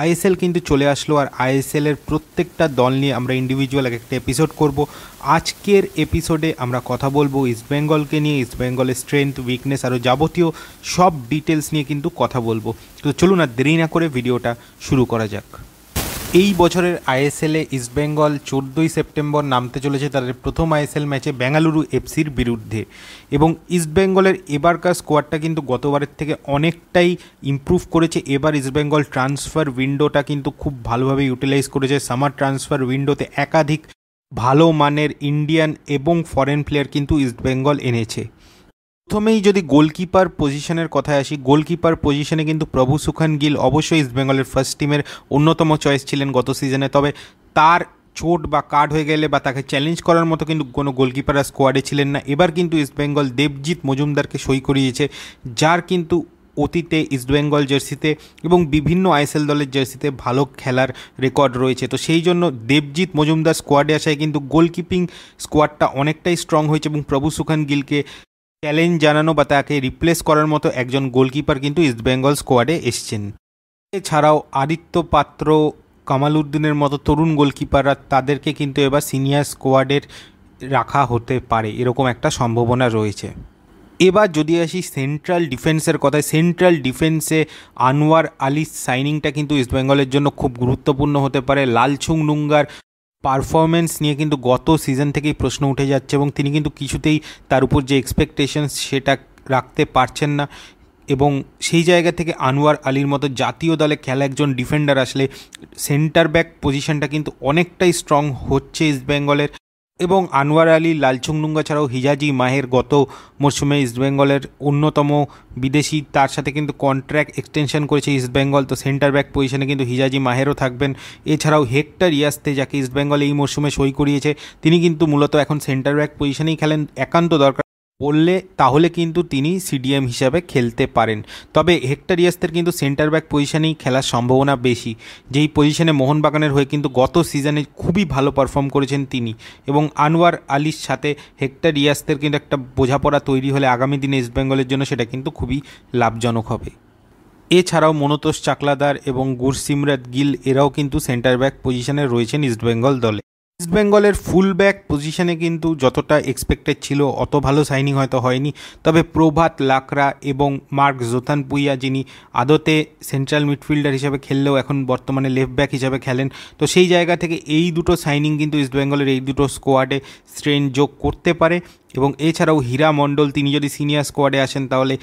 ISL কিন্তু চলে আসলো, আর আইএসএল এর প্রত্যেকটা দল নিয়ে আমরা ইন্ডিভিজুয়াল একটা এপিসোড করব। আজকের এপিসোডে আমরা কথা বলবো ইস্টবেঙ্গলকে নিয়ে, ইস্টবেঙ্গলের স্ট্রেংথ, উইকনেস আরও যাবতীয় সব ডিটেলস নিয়ে কিন্তু কথা বলবো। তো চলুন আর দেরি না করে ভিডিওটা শুরু করা যাক। এই বছরের আইএসএলে ইস্টবেঙ্গল 14ই সেপ্টেম্বর নামতে চলেছে তাদের প্রথম আইএসএল ম্যাচে বেঙ্গালুরু এফসির বিরুদ্ধে। এবং ইস্টবেঙ্গলের এবারকার স্কোয়াডটা কিন্তু গতবারের থেকে অনেকটাই ইমপ্রুভ করেছে। এবার ইস্টবেঙ্গল ট্রান্সফার উইন্ডোটা কিন্তু খুব ভালোভাবে ইউটিলাইজ করেছে। সামার ট্রান্সফার উইন্ডোতে একাধিক ভালো মানের ইন্ডিয়ান এবং ফরেন প্লেয়ার কিন্তু ইস্টবেঙ্গল এনেছে। প্রথমেই যদি গোলকিপার পজিশনের কথায় আসি, গোলকিপার পজিশনে কিন্তু প্রভু সুখান গিল অবশ্যই ইস্টবেঙ্গলের ফার্স্ট টিমের অন্যতম চয়েস ছিলেন গত সিজনে। তবে তার চোট বা কার্ড হয়ে গেলে বা তাকে চ্যালেঞ্জ করার মতো কিন্তু কোনো গোলকিপার স্কোয়াডে ছিলেন না। এবার কিন্তু ইস্টবেঙ্গল দেবজিৎ মজুমদারকে সই করিয়েছে, যার কিন্তু অতীতে ইস্টবেঙ্গল জার্সিতে এবং বিভিন্ন আইএসএল দলের জার্সিতে ভালো খেলার রেকর্ড রয়েছে। তো সেই জন্য দেবজিৎ মজুমদার স্কোয়াডে আসায় কিন্তু গোলকিপিং স্কোয়াডটা অনেকটাই স্ট্রং হয়েছে এবং প্রভু সুখান গিলকে চ্যালেঞ্জ জানানো বা তাকে রিপ্লেস করার মতো একজন গোলকিপার কিন্তু ইস্টবেঙ্গল স্কোয়াডে এসছেন। এছাড়াও আদিত্য পাত্র, কামাল উদ্দিনের মতো তরুণ গোলকিপাররা তাদেরকে কিন্তু এবার সিনিয়র স্কোয়াডের রাখা হতে পারে, এরকম একটা সম্ভাবনা রয়েছে। এবার যদি আসি সেন্ট্রাল ডিফেন্সের কথায়, সেন্ট্রাল ডিফেন্সে আনোয়ার আলীর সাইনিংটা কিন্তু ইস্টবেঙ্গলের জন্য খুব গুরুত্বপূর্ণ হতে পারে। লালচুং নুঙ্গার পারফরমেন্স নিয়ে কিন্তু গত সিজন থেকেই প্রশ্ন উঠে যাচ্ছে এবং তিনি কিন্তু কিছুতেই তার উপর যে এক্সপেকটেশনস সেটা রাখতে পারছেন না। এবং সেই জায়গা থেকে আনোয়ার আলীর মতো জাতীয় দলে খেলা একজন ডিফেন্ডার আসলে সেন্টার ব্যাক পজিশনটা কিন্তু অনেকটাই স্ট্রং হচ্ছে ইস্টবেঙ্গলের। এবং আনোয়ার আলী, লালচুং নুঙ্গা ছাড়াও হিজাজি মাহের গত মরশুমে ইস্টবেঙ্গলের অন্যতম বিদেশি, তার সাথে কিন্তু কন্ট্রাক্ট এক্সটেনশন করেছে ইস্টবেঙ্গল। তো সেন্টার ব্যাক পজিশনে কিন্তু হিজাজি মাহেরও থাকবেন। এছাড়াও হেক্টর ইয়াস্তে, যাকে ইস্টবেঙ্গল এই মরশুমে সই করিয়েছে, তিনি কিন্তু মূলত এখন সেন্টার ব্যাক পজিশনেই খেলেন। একান্ত দরকার বললে তাহলে কিন্তু তিনি সিডিএম হিসাবে খেলতে পারেন। তবে হেক্টর ইয়াস্তের কিন্তু সেন্টার ব্যাক পজিশনেই খেলার সম্ভাবনা বেশি, যেই পজিশনে মোহনবাগানের হয়ে কিন্তু গত সিজনে খুবই ভালো পারফর্ম করেছেন তিনি। এবং আনোয়ার আলীর সাথে হেক্টর ইয়াস্তের কিন্তু একটা বোঝাপড়া তৈরি হলে আগামী দিনে ইস্টবেঙ্গলের জন্য সেটা কিন্তু খুবই লাভজনক হবে। এছাড়াও মনতোষ চাকলাদার এবং গুরসিমরত গিল এরাও কিন্তু সেন্টার ব্যাক পজিশনে রয়েছেন ইস্টবেঙ্গল দলে। ইস্টবেঙ্গলের ফুল ব্যাক পজিশনে কিন্তু যতটা এক্সপেক্টেড ছিল অত ভালো সাইনিং হয়তো হয়নি। তবে প্রভাত লাকড়া এবং মার্ক জোথানপুইয়া, যিনি আদতে সেন্ট্রাল মিডফিল্ডার হিসেবে খেললেও এখন বর্তমানে লেফট ব্যাক হিসেবে খেলেন, তো সেই জায়গা থেকে এই দুটো সাইনিং কিন্তু ইস্টবেঙ্গলের এই দুটো স্কোয়াডে স্ট্রেন্থ যোগ করতে পারে। এবং এছাড়াও হীরা মণ্ডল, তিনি যদি সিনিয়র স্কোয়াডে আসেন তাহলে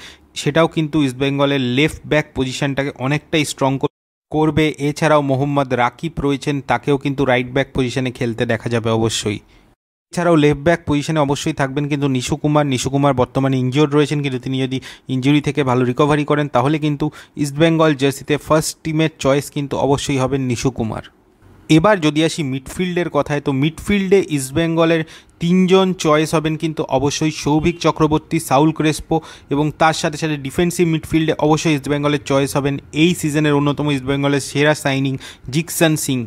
সেটাও কিন্তু ইস্টবেঙ্গলের লেফট ব্যাক পজিশনটাকে অনেকটাই স্ট্রং করবে। এছাড়াও মোহাম্মদ রাকিব রয়েছেন, তাকেও কিন্তু রাইট ব্যাক পজিশনে খেলতে দেখা যাবে অবশ্যই। এছাড়াও লেফট ব্যাক পজিশনে অবশ্যই থাকবেন কিন্তু নিশু কুমার বর্তমানে ইনজিওর্ড রয়েছেন, কিন্তু তিনি যদি ইনজুরি থেকে ভালো রিকভারি করেন তাহলে কিন্তু ইস্টবেঙ্গল জার্সিতে ফার্স্ট টিমের চয়েস কিন্তু অবশ্যই হবেন নিশু কুমার। এবার যদি আসি মিডফিল্ডের কথায়, তো মিডফিল্ডে ইস্টবেঙ্গলের তিনজন চয়েস হবেন কিন্তু অবশ্যই সৌভিক চক্রবর্তী, সাউল ক্রেসপো এবং তার সাথে সাথে ডিফেন্সিভ মিডফিল্ডে অবশ্যই ইস্টবেঙ্গলের চয়েস হবেন এই সিজনের অন্যতম ইস্টবেঙ্গলের সেরা সাইনিং জিকসন সিং।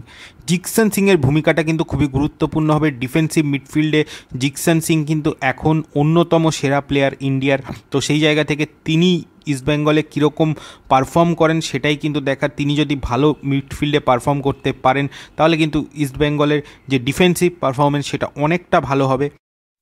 জিকসন সিংয়ের ভূমিকাটা কিন্তু খুবই গুরুত্বপূর্ণ হবে ডিফেন্সিভ মিডফিল্ডে। জিকসন সিং কিন্তু এখন অন্যতম সেরা প্লেয়ার ইন্ডিয়ার, তো সেই জায়গা থেকে তিনি ইস্টবেঙ্গলে কীরকম পারফর্ম করেন সেটাই কিন্তু দেখার। তিনি যদি ভালো মিডফিল্ডে পারফর্ম করতে পারেন তাহলে কিন্তু ইস্টবেঙ্গলের যে ডিফেন্সিভ পারফরমেন্স সেটা অনেকটা ভালো হবে।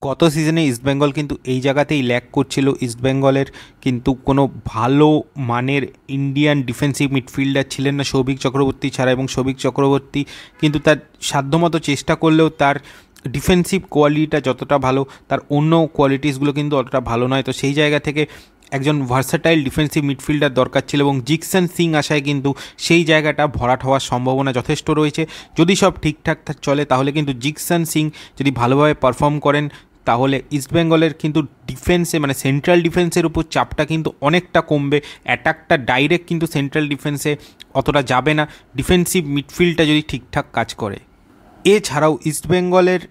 গত সিজনে ইস্টবেঙ্গল কিন্তু এই জায়গাতেই ল্যাক করছিল। ইস্টবেঙ্গলের কিন্তু কোনো ভালো মানের ইন্ডিয়ান ডিফেন্সিভ মিডফিল্ডার ছিলেন না সৌভিক চক্রবর্তী ছাড়া, এবং সৌভিক চক্রবর্তী কিন্তু তার সাধ্যমতো চেষ্টা করলেও তার ডিফেন্সিভ কোয়ালিটিটা যতটা ভালো তার অন্য কোয়ালিটিসগুলো কিন্তু অতটা ভালো নয়। তো সেই জায়গা থেকে একজন ভার্সাটাইল ডিফেন্সিভ মিডফিল্ডার দরকার ছিল এবং জিকসন সিং আসায় কিন্তু সেই জায়গাটা ভরাট হওয়ার সম্ভাবনা যথেষ্ট রয়েছে। যদি সব ঠিকঠাক চলে তাহলে কিন্তু জিকসন সিং যদি ভালোভাবে পারফর্ম করেন তাহলে ইস্টবেঙ্গলের কিন্তু ডিফেন্সে মানে সেন্ট্রাল ডিফেন্সের উপর চাপটা কিন্তু অনেকটা কমবে। অ্যাটাকটা ডাইরেক্ট কিন্তু সেন্ট্রাল ডিফেন্সে অতটা যাবে না, ডিফেন্সিভ মিডফিল্ডটা যদি ঠিকঠাক কাজ করে। এছাড়াও ইস্টবেঙ্গলের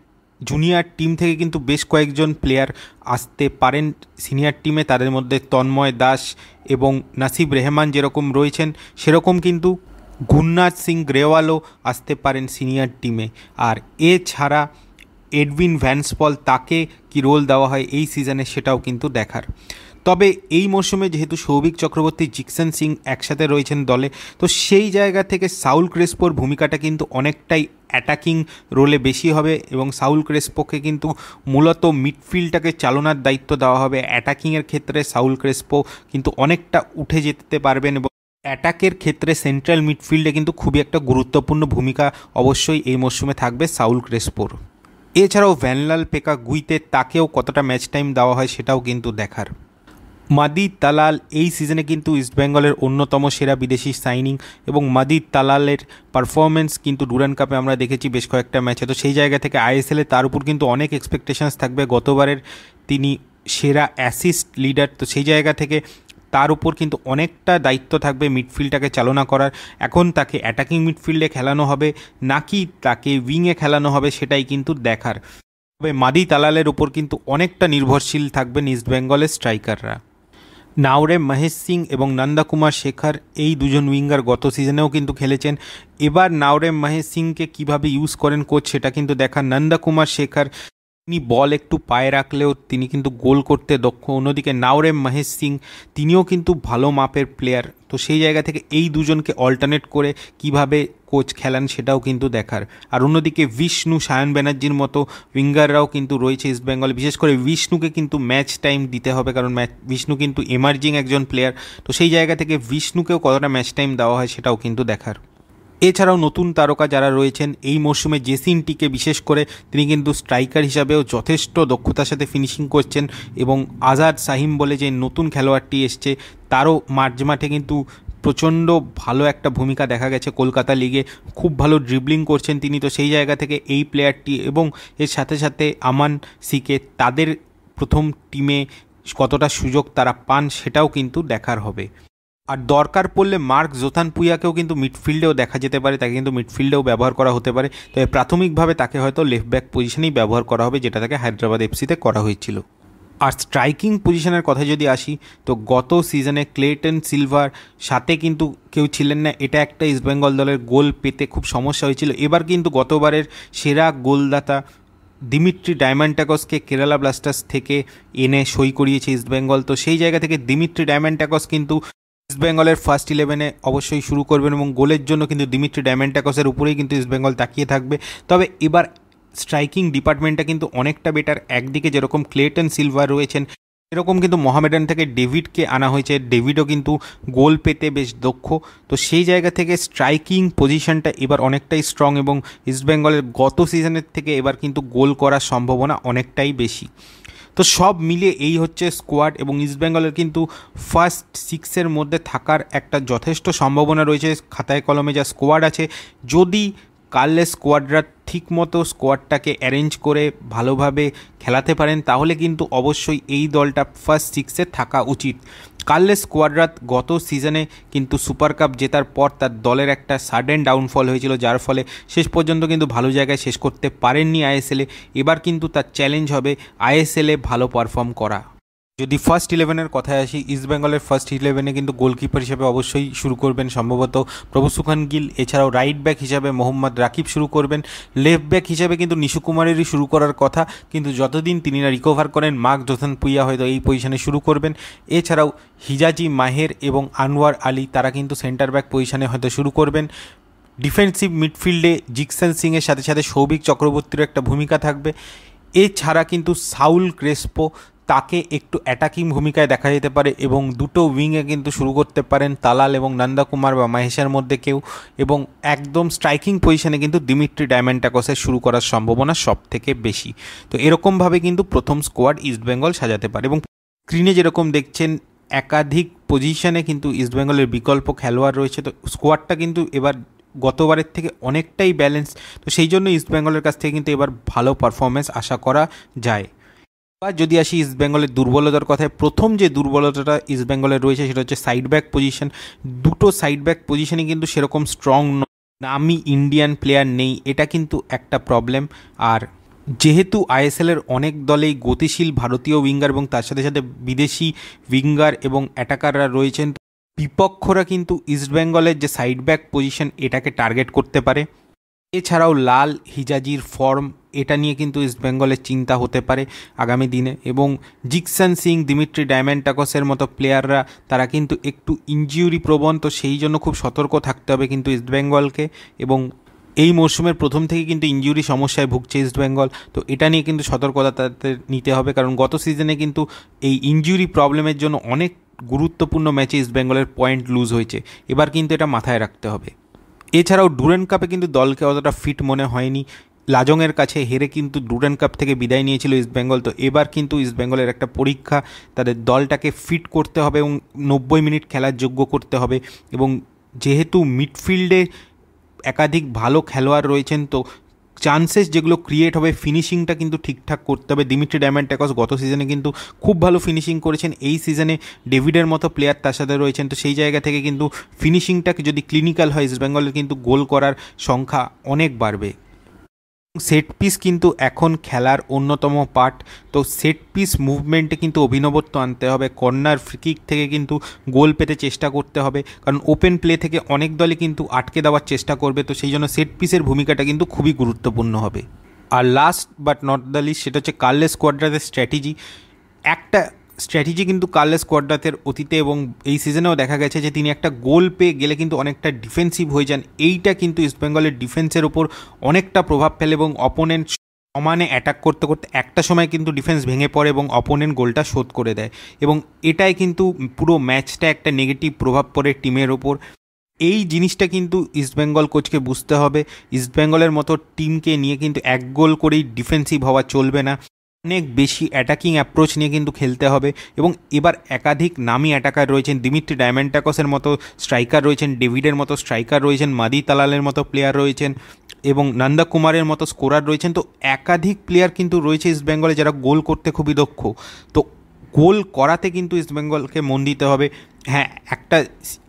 জুনিয়র টিম থেকে কিন্তু বেশ কয়েকজন প্লেয়ার আসতে পারেন সিনিয়র টিমে। তাদের মধ্যে তন্ময় দাস এবং নাসিব রেহমান যেরকম রয়েছেন, সেরকম কিন্তু গুরনাথ সিং গ্রেওয়ালও আসতে পারেন সিনিয়র টিমে। আর এছাড়া এডউইন ভ্যান্সপল, তাকে কি রোল দেওয়া হয় এই সিজনে সেটাও কিন্তু দেখার। তবে এই মরশুমে যেহেতু সৌভিক চক্রবর্তী, জিকসন সিং একসাথে রয়েছেন দলে, তো সেই জায়গা থেকে সাউল ক্রেসপোর ভূমিকাটা কিন্তু অনেকটাই অ্যাটাকিং রোলে বেশি হবে এবং সাউল ক্রেসপোকে কিন্তু মূলত মিডফিল্ডটাকে চালনার দায়িত্ব দেওয়া হবে। অ্যাটাকিংয়ের ক্ষেত্রে সাউল ক্রেসপো কিন্তু অনেকটা উঠে যেতে পারবেন এবং অ্যাটাকের ক্ষেত্রে সেন্ট্রাল মিডফিল্ডে কিন্তু খুবই একটা গুরুত্বপূর্ণ ভূমিকা অবশ্যই এই মরশুমে থাকবে সাউল ক্রেসপোর। এছাড়াও ভ্যানলাল পেকা গুইতে তাকেও কতটা ম্যাচ টাইম দেওয়া হয় সেটাও কিন্তু দেখার। মাদি তালাল এই সিজনে কিন্তু ইস্টবেঙ্গলের অন্যতম সেরা বিদেশি সাইনিং এবং মাদি তালালের পারফরমেন্স কিন্তু ডুরান্ড কাপে আমরা দেখেছি বেশ কয়েকটা ম্যাচে। তো সেই জায়গা থেকে আইএসএলে তার উপর কিন্তু অনেক এক্সপেকটেশনস থাকবে। গতবারের তিনি সেরা অ্যাসিস্ট লিডার, তো সেই জায়গা থেকে তার উপর কিন্তু অনেকটা দায়িত্ব থাকবে মিডফিল্ডটাকে চালনা করার। এখন তাকে অ্যাটাকিং মিডফিল্ডে খেলানো হবে নাকি তাকে উইংয়ে খেলানো হবে সেটাই কিন্তু দেখার। তবে মাদি তালালের উপর কিন্তু অনেকটা নির্ভরশীল থাকবেন ইস্টবেঙ্গলের স্ট্রাইকাররা। নাওরেম মহেশ সিং এবং নন্দা কুমার শেখর এই দুজন উইঙ্গার গত সিজনেও কিন্তু খেলেছেন। এবার নাওরেম মহেশ সিংকে কীভাবে ইউজ করেন কোচ সেটা কিন্তু দেখার। নন্দা কুমার শেখর তিনি বল একটু পায়ে রাখলেও তিনি কিন্তু গোল করতে দক্ষ। অন্যদিকে নাওরেম মহেশ সিং তিনিও কিন্তু ভালো মাপের প্লেয়ার। তো সেই জায়গা থেকে এই দুজনকে অল্টারনেট করে কিভাবে কোচ খেলান সেটাও কিন্তু দেখার। আর অন্যদিকে বিষ্ণু, সায়ন ব্যানার্জির মতো উইঙ্গাররাও কিন্তু রয়েছে ইস্টবেঙ্গলে। বিশেষ করে বিষ্ণুকে কিন্তু ম্যাচ টাইম দিতে হবে, কারণ বিষ্ণু কিন্তু এমার্জিং একজন প্লেয়ার। তো সেই জায়গা থেকে বিষ্ণুকেও কতটা ম্যাচ টাইম দেওয়া হয় সেটাও কিন্তু দেখার। এছাড়াও নতুন তারকা যারা রয়েছেন এই মরশুমে, জেসিনটিকে বিশেষ করে তিনি কিন্তু স্ট্রাইকার হিসাবেও যথেষ্ট দক্ষতার সাথে ফিনিশিং করছেন এবং আজাদ সাহিম বলে যে নতুন খেলোয়াড়টি এসছে তারও মাঠে কিন্তু প্রচণ্ড ভালো একটা ভূমিকা দেখা গেছে কলকাতা লিগে। খুব ভালো ড্রিবলিং করছেন তিনি। তো সেই জায়গা থেকে এই প্লেয়ারটি এবং এর সাথে সাথে আমান সিকে তাদের প্রথম টিমে কতটা সুযোগ তারা পান সেটাও কিন্তু দেখার হবে। আর দরকার পড়লে মার্ক জোথানপুইয়াকেও কিন্তু মিডফিল্ডেও দেখা যেতে পারে, তাকে কিন্তু মিডফিল্ডেও ব্যবহার করা হতে পারে। তবে প্রাথমিকভাবে তাকে হয়তো লেফট ব্যাক পজিশনেই ব্যবহার করা হবে, যেটা তাকে হায়দ্রাবাদ এফসিতে করা হয়েছিল। আর স্ট্রাইকিং পজিশনের কথা যদি আসি, তো গত সিজনে ক্লেটন সিলভার সাথে কিন্তু কেউ ছিলেন না, এটা একটা ইস্টবেঙ্গল দলের গোল পেতে খুব সমস্যা হয়েছিল। এবার কিন্তু গতবারের সেরা গোলদাতা দিমিত্রি ডায়মান্টাকসকে কেরালা ব্লাস্টার্স থেকে এনে সই করিয়েছে ইস্টবেঙ্গল। তো সেই জায়গা থেকে দিমিত্রি ডায়মান্টাকস কিন্তু ইস্টবেঙ্গলের ফার্স্ট 11-এ অবশ্যই শুরু করবেন এবং গোলের জন্য কিন্তু দিমিত্রি ডায়মান্টাকসের উপরেই কিন্তু ইস্টবেঙ্গল তাকিয়ে থাকবে। তবে এবার স্ট্রাইকিং ডিপার্টমেন্টটা কিন্তু অনেকটা বেটার। একদিকে যেরকম ক্লেটন সিলভার রয়েছেন, এরকম কিন্তু মোহামেডান থেকে ডেভিডকে আনা হয়েছে। ডেভিডও কিন্তু গোল পেতে বেশ দক্ষ। তো সেই জায়গা থেকে স্ট্রাইকিং পজিশনটা এবার অনেকটাই স্ট্রং এবং ইস্টবেঙ্গলের গত সিজনের থেকে এবার কিন্তু গোল করার সম্ভাবনা অনেকটাই বেশি। তো সব মিলিয়ে এই হচ্ছে স্কোয়াড এবং ইস্টবেঙ্গলের কিন্তু ফার্স্ট 6-এর মধ্যে থাকার একটা যথেষ্ট সম্ভাবনা রয়েছে। খাতায় কলমে যা স্কোয়াড আছে, যদি কার্লেস স্কোয়াডরা ঠিকমতো স্কোয়াডটাকে অ্যারেঞ্জ করে ভালোভাবে খেলাতে পারেন তাহলে কিন্তু অবশ্যই এই দলটা ফার্স্ট 6-এ থাকা উচিত। কার্লেস স্কোয়াডরা গত সিজনে কিন্তু সুপার কাপ জেতার পর তার দলের একটা সাডেন ডাউনফল হয়েছিল, যার ফলে শেষ পর্যন্ত কিন্তু ভালো জায়গায় শেষ করতে পারেননি আইএসএলে। এবার কিন্তু তার চ্যালেঞ্জ হবে আইএসএলে ভালো পারফর্ম করা। যদি ফার্স্ট 11-এর কথায় আসি, ইস্টবেঙ্গলের ফার্স্ট 11-এ কিন্তু গোলকিপার হিসেবে অবশ্যই শুরু করবেন সম্ভবত প্রভু সুখান গিল। এছাড়াও রাইট ব্যাক হিসাবে মোহাম্মদ রাকিব শুরু করবেন। লেফট ব্যাক হিসাবে কিন্তু নিশু কুমারেরই শুরু করার কথা, কিন্তু যতদিন তিনি না রিকভার করেন মার্ক জোথানপুইয়া হয়তো এই পজিশনে শুরু করবেন। এছাড়াও হিজাজি মাহের এবং আনোয়ার আলী তারা কিন্তু সেন্টার ব্যাক পজিশনে হয়তো শুরু করবেন। ডিফেন্সিভ মিডফিল্ডে জিকসন সিংয়ের সাথে সাথে সৌভিক চক্রবর্তীরও একটা ভূমিকা থাকবে। এছাড়া কিন্তু সাউল ক্রেসপো তাকে একটু অ্যাটাকিং ভূমিকায় দেখা যেতে পারে এবং দুটো উইংয়ে কিন্তু শুরু করতে পারেন তালাল এবং নন্দা কুমার বা মহেশের মধ্যে কেউ, এবং একদম স্ট্রাইকিং পজিশনে কিন্তু দিমিত্রি ডায়মান্টাকসের শুরু করার সম্ভাবনা সব থেকে বেশি। তো এরকমভাবে কিন্তু প্রথম স্কোয়াড ইস্টবেঙ্গল সাজাতে পারে এবং স্ক্রিনে যেরকম দেখছেন একাধিক পজিশনে কিন্তু ইস্টবেঙ্গলের বিকল্প খেলোয়াড় রয়েছে। তো স্কোয়াডটা কিন্তু এবার গতবারের থেকে অনেকটাই ব্যালেন্স। তো সেই জন্য ইস্টবেঙ্গলের কাছ থেকে কিন্তু এবার ভালো পারফরমেন্স আশা করা যায়। বা যদি আসি ইস্টবেঙ্গলের দুর্বলতার কথায়, প্রথম যে দুর্বলতাটা ইস্টবেঙ্গলের রয়েছে সেটা হচ্ছে সাইড ব্যাক পজিশন। দুটো সাইড ব্যাক পজিশনে কিন্তু সেরকম স্ট্রং নামি ইন্ডিয়ান প্লেয়ার নেই, এটা কিন্তু একটা প্রবলেম। আর যেহেতু আইএসএলের অনেক দলেই গতিশীল ভারতীয় উইঙ্গার এবং তার সাথে সাথে বিদেশি উইঙ্গার এবং অ্যাটাকাররা রয়েছেন, বিপক্ষরা কিন্তু ইস্টবেঙ্গলের যে সাইড ব্যাক পজিশন এটাকে টার্গেট করতে পারে। এছাড়াও লাল হিজাজির ফর্ম এটা নিয়ে কিন্তু ইস্টবেঙ্গলের চিন্তা হতে পারে আগামী দিনে। এবং জিকসন সিং, দিমিত্রি ডায়ম্যান্টাকসের মতো প্লেয়াররা তারা কিন্তু একটু ইনজিউরি প্রবণ, তো সেই জন্য খুব সতর্ক থাকতে হবে কিন্তু ইস্টবেঙ্গলকে। এবং এই মরশুমের প্রথম থেকে কিন্তু ইনজুরি সমস্যায় ভুগছে ইস্টবেঙ্গল, তো এটা নিয়ে কিন্তু সতর্কতা তাদের নিতে হবে, কারণ গত সিজনে কিন্তু এই ইনজুরি প্রবলেমের জন্য অনেক গুরুত্বপূর্ণ ম্যাচে ইস্টবেঙ্গলের পয়েন্ট লুজ হয়েছে। এবার কিন্তু এটা মাথায় রাখতে হবে। এছাড়াও ডুরেন্ট কাপে কিন্তু দলকে অতটা ফিট মনে হয়নি, লাজংয়ের কাছে হেরে কিন্তু ডুরেন্ট কাপ থেকে বিদায় নিয়েছিল ইস্টবেঙ্গল। তো এবার কিন্তু ইস্টবেঙ্গলের একটা পরীক্ষা, তাদের দলটাকে ফিট করতে হবে এবং 90 মিনিট খেলার যোগ্য করতে হবে। এবং যেহেতু মিডফিল্ডে একাধিক ভালো খেলোয়াড় রয়েছেন, তো চান্সেস যেগুলো ক্রিয়েট হবে ফিনিশিংটা কিন্তু ঠিকঠাক করতে হবে। দিমিত্রি ডায়ম্যান্টাকস গত সিজনে কিন্তু খুব ভালো ফিনিশিং করেছেন, এই সিজনে ডেভিডের মতো প্লেয়ার তার সাথে রয়েছেন, তো সেই জায়গা থেকে কিন্তু ফিনিশিংটাকে যদি ক্লিনিক্যাল হয় ইস্টবেঙ্গলের কিন্তু গোল করার সংখ্যা অনেক বাড়বে। সেট পিস কিন্তু এখন খেলার অন্যতম পার্ট, তো সেট পিস মুভমেন্টে কিন্তু অভিনবত্ব আনতে হবে। কর্নার ফ্রিকিক থেকে কিন্তু গোল পেতে চেষ্টা করতে হবে, কারণ ওপেন প্লে থেকে অনেক দলই কিন্তু আটকে দেওয়ার চেষ্টা করবে, তো সেই জন্য সেট পিসের ভূমিকাটা কিন্তু খুবই গুরুত্বপূর্ণ হবে। আর last but not the least, সেটা হচ্ছে কার্লেস কোয়াড্রাসের স্ট্র্যাটেজি। একটা স্ট্র্যাটেজি কিন্তু কার্লেস কোয়াড্রাসের অতীতে এবং এই সিজনেও দেখা গেছে যে তিনি একটা গোল পেয়ে গেলে কিন্তু অনেকটা ডিফেন্সিভ হয়ে যান। এইটা কিন্তু ইস্টবেঙ্গলের ডিফেন্সের ওপর অনেকটা প্রভাব ফেলে এবং অপোনেন্ট সমানে অ্যাটাক করতে করতে একটা সময় কিন্তু ডিফেন্স ভেঙে পড়ে এবং অপোনেন্ট গোলটা শোধ করে দেয়, এবং এটাই কিন্তু পুরো ম্যাচটা একটা নেগেটিভ প্রভাব পড়ে টিমের ওপর। এই জিনিসটা কিন্তু ইস্টবেঙ্গল কোচকে বুঝতে হবে। ইস্টবেঙ্গলের মতো টিমকে নিয়ে কিন্তু এক গোল করেই ডিফেন্সিভ হওয়া চলবে না, অনেক বেশি অ্যাটাকিং অ্যাপ্রোচ নিয়ে কিন্তু খেলতে হবে। এবং এবার একাধিক নামি অ্যাটাকার রয়েছেন, দিমিত্রি ডায়ম্যান্টাকসের মতো স্ট্রাইকার রয়েছেন, ডেভিডের মতো স্ট্রাইকার রয়েছেন, মাদি তালালের মতো প্লেয়ার রয়েছেন এবং নন্দা কুমারের মতো স্কোরার রয়েছেন। তো একাধিক প্লেয়ার কিন্তু রয়েছে ইস্টবেঙ্গলে যারা গোল করতে খুবই দক্ষ, তো গোল করাতে কিন্তু ইস্টবেঙ্গলকে মন দিতে হবে। হ্যাঁ, একটা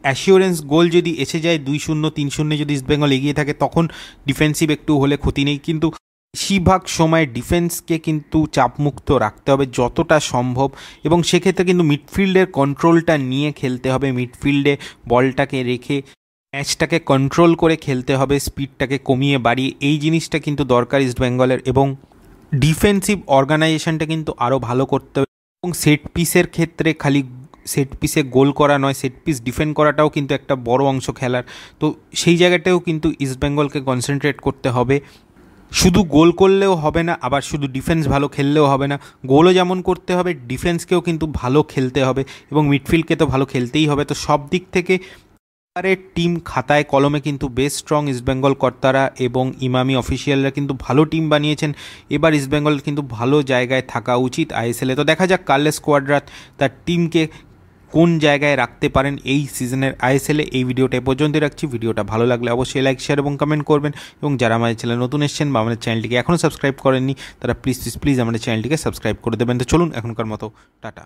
অ্যাসিওরেন্স গোল যদি এসে যায় 2-0 3-0 যদি ইস্টবেঙ্গল এগিয়ে থাকে তখন ডিফেন্সিভ একটু হলে ক্ষতি নেই, কিন্তু বেশিরভাগ সময় ডিফেন্সকে কিন্তু চাপমুক্ত রাখতে হবে যতটা সম্ভব, এবং সেক্ষেত্রে কিন্তু মিডফিল্ডের কন্ট্রোলটা নিয়ে খেলতে হবে। মিডফিল্ডে বলটাকে রেখে ম্যাচটাকে কন্ট্রোল করে খেলতে হবে, স্পিডটাকে কমিয়ে বাড়িয়ে, এই জিনিসটা কিন্তু দরকার ইস্টবেঙ্গলের। এবং ডিফেন্সিভ অর্গানাইজেশনটা কিন্তু আরও ভালো করতে হবে। এবং সেট পিসের ক্ষেত্রে খালি সেট পিসে গোল করা নয়, সেট পিস ডিফেন্ড করাটাও কিন্তু একটা বড় অংশ খেলার, তো সেই জায়গাটাও কিন্তু ইস্টবেঙ্গলকে কনসেন্ট্রেট করতে হবে। শুধু গোল করলেও হবে না, আবার শুধু ডিফেন্স ভালো খেললেও হবে না, গোলও যেমন করতে হবে ডিফেন্সকেও কিন্তু ভালো খেলতে হবে এবং মিডফিল্ডকে তো ভালো খেলতেই হবে। তো সব দিক থেকে টিম খাতায় কলমে কিন্তু বেশ স্ট্রং ইস্টবেঙ্গল কর্তারা এবং ইমামি অফিসিয়ালরা কিন্তু ভালো টিম বানিয়েছেন। এবার ইস্টবেঙ্গল কিন্তু ভালো জায়গায় থাকা উচিত আইএসএলে। তো দেখা যাক কার্লেস কোয়াড্রাস তার টিমকে কোন জায়গায় রাখতে পারেন এই সিজনের আইএসএলে। এই ভিডিওটা এ পর্যন্তই রাখছি। ভিডিওটা ভালো লাগলে অবশ্যই লাইক, শেয়ার এবং কমেন্ট করবেন, এবং যারা আমাদের চ্যানেলে নতুন এসেছেন বা আমাদের চ্যানেলটিকে এখনও সাবস্ক্রাইব করেননি তারা প্লিজ আমাদের চ্যানেলটিকে সাবস্ক্রাইব করে দেবেন। তো চলুন এখনকার মতো টাটা।